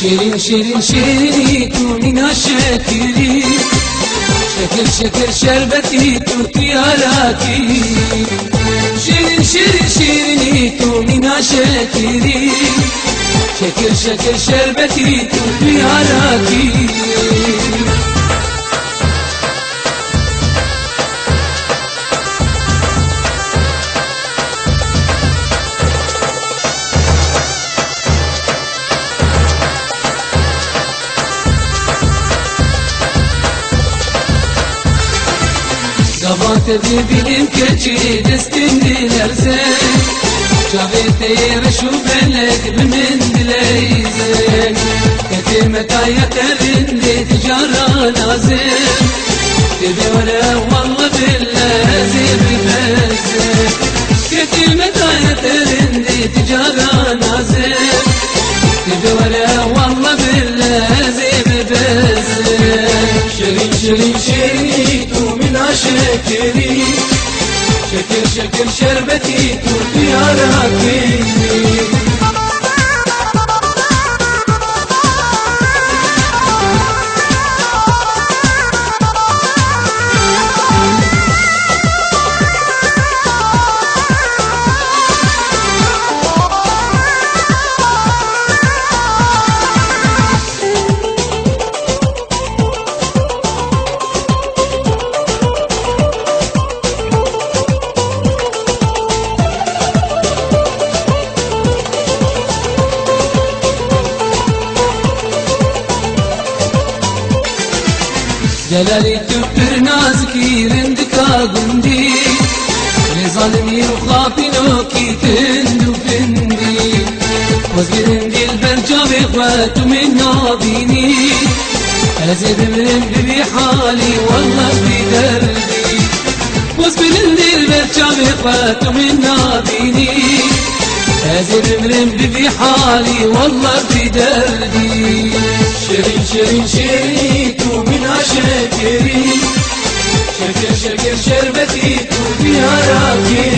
شيرين شيرين شيرينيت من الشاكرين، شكر شكر شربتي تيالاكي. شيرين شيرين شيرينيت من الشاكرين، شكر شكر شربتي تيالاكي. Gavat bilim keçi destin dilersen, Çavete yereşu belek bimin dileyzen. Ketime tayeterinde ticara lazım, Tebe vele valla billazi bifezzen. Ketime tayeterinde ticara lazım, Tebe vele valla billazi bifezzen. Şerin şerin şeritu شكري شكر شكر شربتي ترضي عراكي. Celali tüptür nazki rindika gundi, Rezalimi ukhapino ki tindu bindi. Vazgirin dil bercavi khwatu min nabini, Azid min bibi hali wallah bi derdi. Vazgirin dil bercavi khwatu min nabini, Azid min bibi hali wallah bi derdi. شيرين شيرين شيريت من عشاكري، شكر شكر شربتي ترضي عراكي.